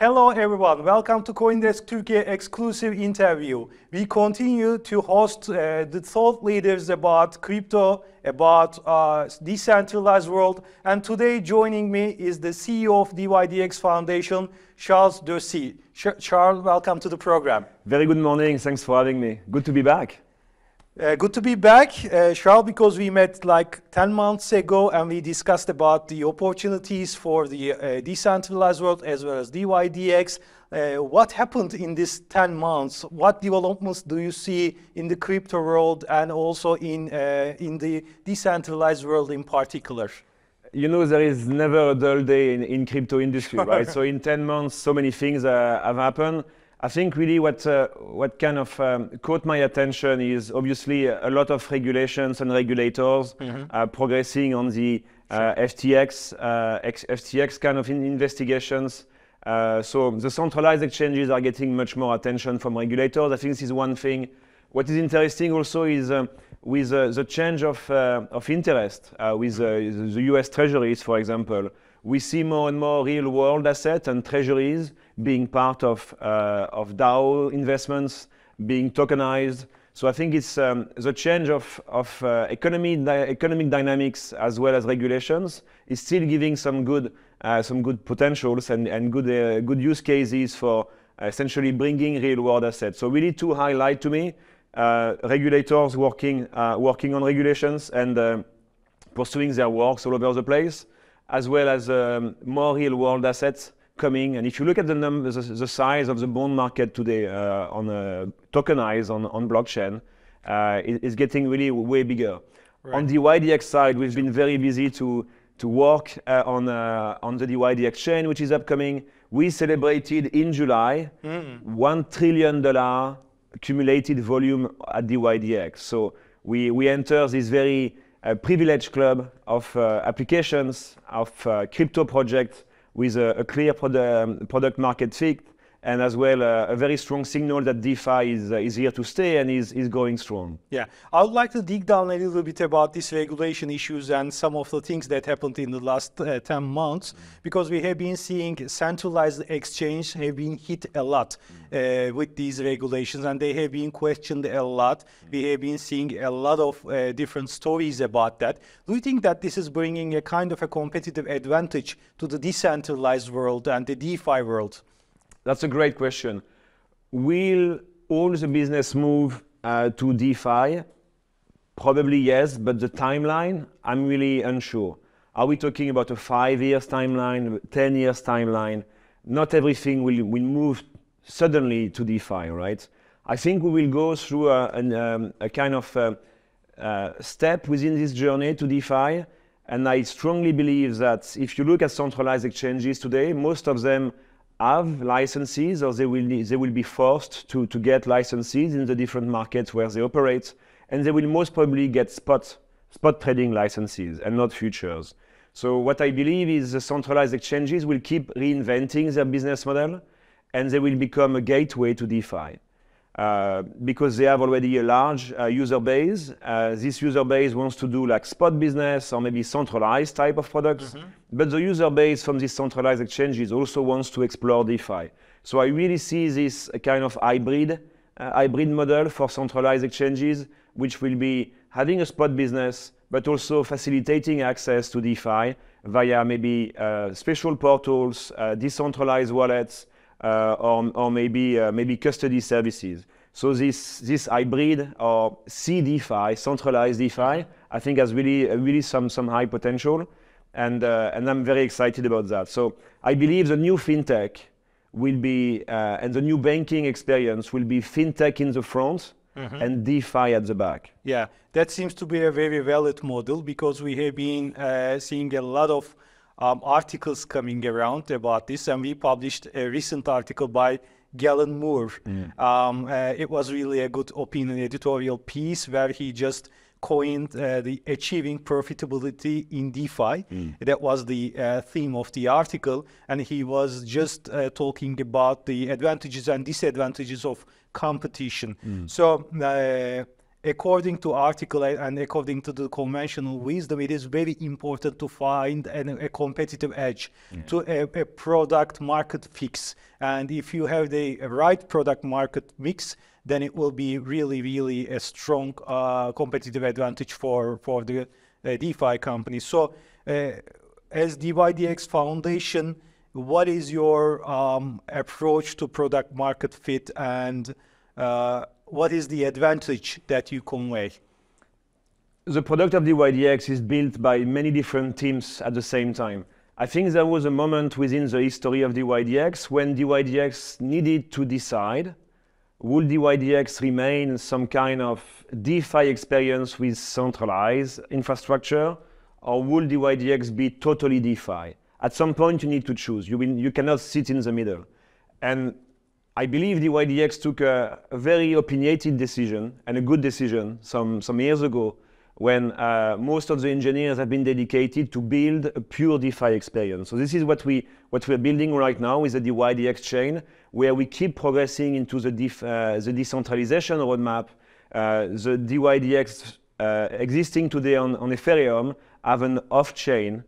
Hello everyone, welcome to CoinDesk Türkiye exclusive interview. We continue to host the thought leaders about crypto, about decentralized world, and today joining me is the CEO of dYdX Foundation, Charles Deci. Charles, welcome to the program. Very good morning, thanks for having me. Good to be back. Good to be back, Charles, because we met like 10 months ago and we discussed about the opportunities for the decentralized world as well as dYdX. What happened in these 10 months? What developments do you see in the crypto world and also in the decentralized world in particular? You know, there is never a dull day in crypto industry, right? So in 10 months, so many things have happened. I think really what kind of caught my attention is obviously a lot of regulations and regulators progressing on the FTX kind of investigations. So the centralized exchanges are getting much more attention from regulators. I think this is one thing. What is interesting also is with the change of interest with the US Treasuries, for example. We see more and more real-world assets and treasuries being part of DAO investments, being tokenized. So I think it's the change of economic dynamics as well as regulations is still giving some good potentials and good use cases for essentially bringing real-world assets. So really to highlight to me, regulators working on regulations and pursuing their works all over the place, as well as more real-world assets coming. And if you look at the numbers, the size of the bond market today tokenized on blockchain, is getting really way bigger. Right. On the dYdX side, we've been very busy to work on the dYdX chain, which is upcoming. We celebrated in July $1 trillion accumulated volume at dYdX. So we enter this very privileged club of applications, of crypto projects with a clear product market fit, and as well a very strong signal that DeFi is here to stay and is going strong. Yeah, I would like to dig down a little bit about these regulation issues and some of the things that happened in the last 10 months, because we have been seeing centralized exchange have been hit a lot with these regulations, and they have been questioned a lot. We have been seeing a lot of different stories about that. Do you think that this is bringing a kind of a competitive advantage to the decentralized world and the DeFi world? That's a great question. Will all the business move to DeFi? Probably yes, but the timeline, I'm really unsure. Are we talking about a 5 years timeline, 10 years timeline? Not everything will move suddenly to DeFi, right? I think we will go through a kind of step within this journey to DeFi, and I strongly believe that if you look at centralized exchanges today, most of them have licenses, or they will be forced to get licenses in the different markets where they operate, and they will most probably get spot trading licenses and not futures. So what I believe is the centralized exchanges will keep reinventing their business model, and they will become a gateway to DeFi. Because they have already a large user base. This user base wants to do like spot business or maybe centralized type of products. But the user base from these centralized exchanges also wants to explore DeFi. So I really see this kind of hybrid model for centralized exchanges, which will be having a spot business, but also facilitating access to DeFi via maybe special portals, decentralized wallets, or maybe custody services. So this hybrid or CDeFi, centralized DeFi, I think has really some high potential, and I'm very excited about that. So I believe the new fintech will be and the new banking experience will be fintech in the front and DeFi at the back. Yeah, that seems to be a very valid model, because we have been seeing a lot of articles coming around about this, and we published a recent article by Galen Moore. It was really a good opinion editorial piece where he just coined the achieving profitability in DeFi. That was the theme of the article, and he was just talking about the advantages and disadvantages of competition. So according to article and according to the conventional wisdom, it is very important to find a competitive edge to a product market fix. And if you have the right product market mix, then it will be really, really a strong competitive advantage for the DeFi companies. So as dYdX Foundation, what is your approach to product market fit, and what is the advantage that you convey? The product of dYdX is built by many different teams at the same time. I think there was a moment within the history of dYdX when dYdX needed to decide, would dYdX remain some kind of DeFi experience with centralized infrastructure, or will dYdX be totally DeFi? At some point, you need to choose. You cannot sit in the middle. And I believe dYdX took a very opinionated decision, and a good decision, some years ago, when most of the engineers have been dedicated to build a pure DeFi experience. So this is what we're building right now with the dYdX chain, where we keep progressing into the decentralization roadmap. The dYdX existing today on Ethereum have an off-chain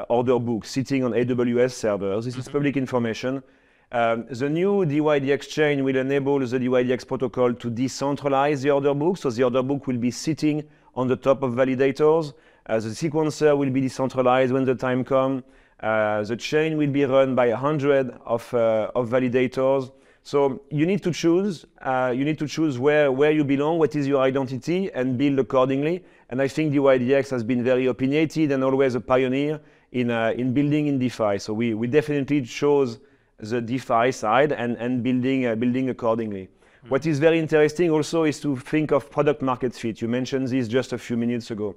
order book sitting on AWS servers. This is public information. The new dYdX chain will enable the dYdX protocol to decentralize the order book. So the order book will be sitting on the top of validators. The sequencer will be decentralized when the time comes. The chain will be run by 100 of validators. So you need to choose. You need to choose where you belong, what is your identity, and build accordingly. And I think dYdX has been very opinionated and always a pioneer in building in DeFi. So we definitely chose the DeFi side and building accordingly. Mm-hmm. What is very interesting also is to think of product market fit. You mentioned this just a few minutes ago.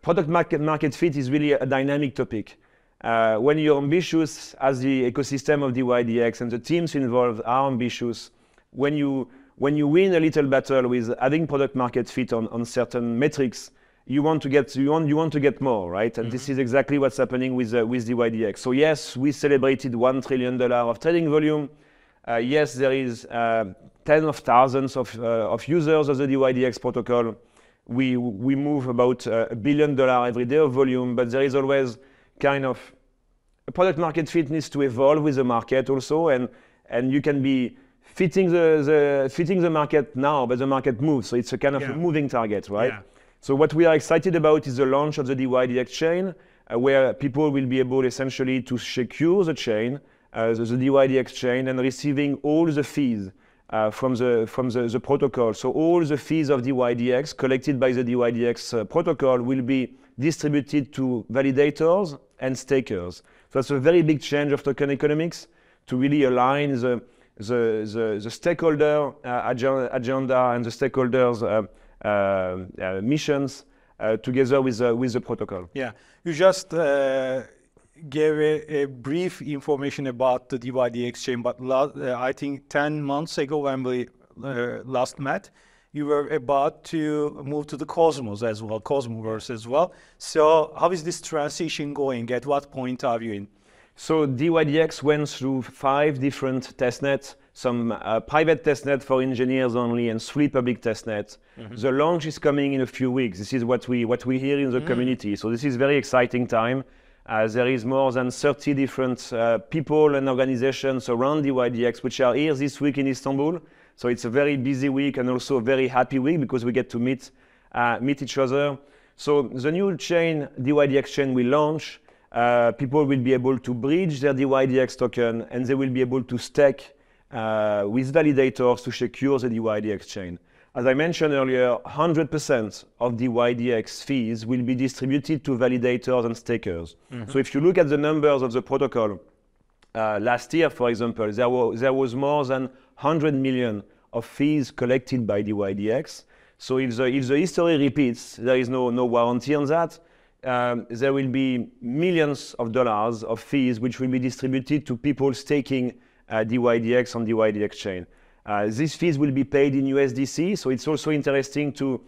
Product market fit is really a dynamic topic. When you're ambitious as the ecosystem of dYdX and the teams involved are ambitious, when you win a little battle with having product market fit on certain metrics, you want to get more, right? And this is exactly what's happening with dYdX. So yes, we celebrated $1 trillion of trading volume. Yes, there is tens of thousands of users of the dYdX protocol. We move about $1 billion every day of volume, but there is always kind of a product market fit needs to evolve with the market also, and you can be fitting the market now, but the market moves, so it's a kind of a moving target, right? Yeah. So what we are excited about is the launch of the dYdX chain, where people will be able essentially to secure the chain, the dYdX chain, and receiving all the fees from the protocol. So all the fees of dYdX collected by the dYdX protocol will be distributed to validators and stakers. So that's a very big change of token economics to really align the stakeholder agenda and the stakeholders' missions together with the protocol. Yeah, you just gave a brief information about the dYdX chain, but I think 10 months ago when we last met, you were about to move to the Cosmos as well, Cosmoverse as well. So how is this transition going? At what point are you in? So dYdX went through 5 different testnets, some private testnet for engineers only, and 3 public testnets. The launch is coming in a few weeks. This is what we hear in the community. So this is very exciting time. There is more than 30 different people and organizations around dYdX which are here this week in Istanbul. So it's a very busy week and also a very happy week because we get to meet each other. So the new chain, dYdX chain, will launch. People will be able to bridge their dYdX token, and they will be able to stake with validators to secure the dYdX chain. As I mentioned earlier, 100% of dYdX fees will be distributed to validators and stakers. So if you look at the numbers of the protocol, last year, for example, there was more than 100 million of fees collected by dYdX. So if the history repeats, there is no warranty on that. There will be millions of dollars of fees which will be distributed to people staking dYdX on dYdX chain. These fees will be paid in USDC, so it's also interesting to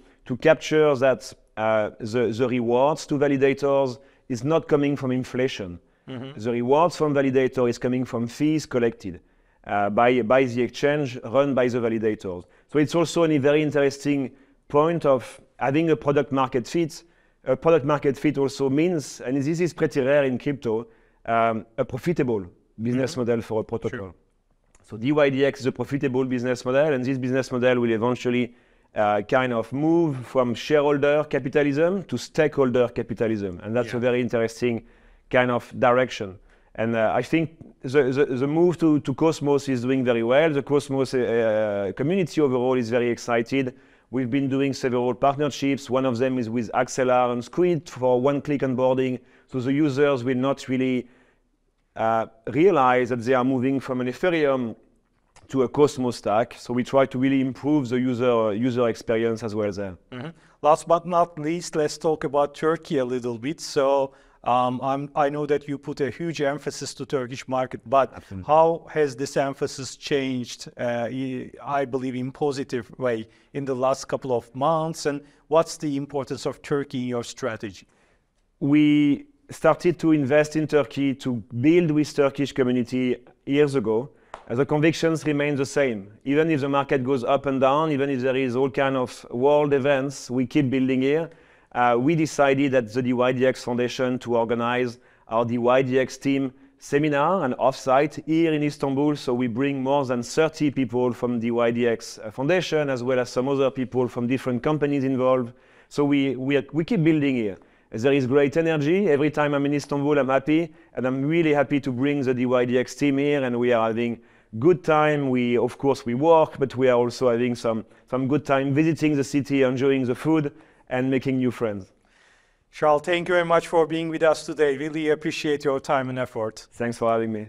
capture that the rewards to validators is not coming from inflation. The rewards from validator is coming from fees collected by the exchange run by the validators. So it's also a very interesting point of having a product market fit. A product market fit also means, and this is pretty rare in crypto, a profitable business model for a protocol. Sure. So dYdX is a profitable business model, and this business model will eventually kind of move from shareholder capitalism to stakeholder capitalism, and that's a very interesting kind of direction. And I think the move to Cosmos is doing very well. The Cosmos community overall is very excited. We've been doing several partnerships. One of them is with Axelar and Squid for one-click onboarding. So the users will not really realize that they are moving from an Ethereum to a Cosmos stack. So we try to really improve the user experience as well there. Mm-hmm. Last but not least, let's talk about Turkey a little bit. So I know that you put a huge emphasis to Turkish market, but Absolutely. how has this emphasis changed, I believe, in positive way in the last couple of months? And what's the importance of Turkey in your strategy? We started to invest in Turkey to build with Turkish community years ago. The convictions remain the same. Even if the market goes up and down, even if there is all kind of world events, we keep building here. We decided at the dYdX Foundation to organize our dYdX team seminar and offsite here in Istanbul. So we bring more than 30 people from dYdX Foundation, as well as some other people from different companies involved. So we keep building here. There is great energy. Every time I'm in Istanbul, I'm happy, and I'm really happy to bring the dYdX team here, and we are having good time. Of course, we work, but we are also having some good time visiting the city, enjoying the food, and making new friends. Charles, thank you very much for being with us today. Really appreciate your time and effort. Thanks for having me.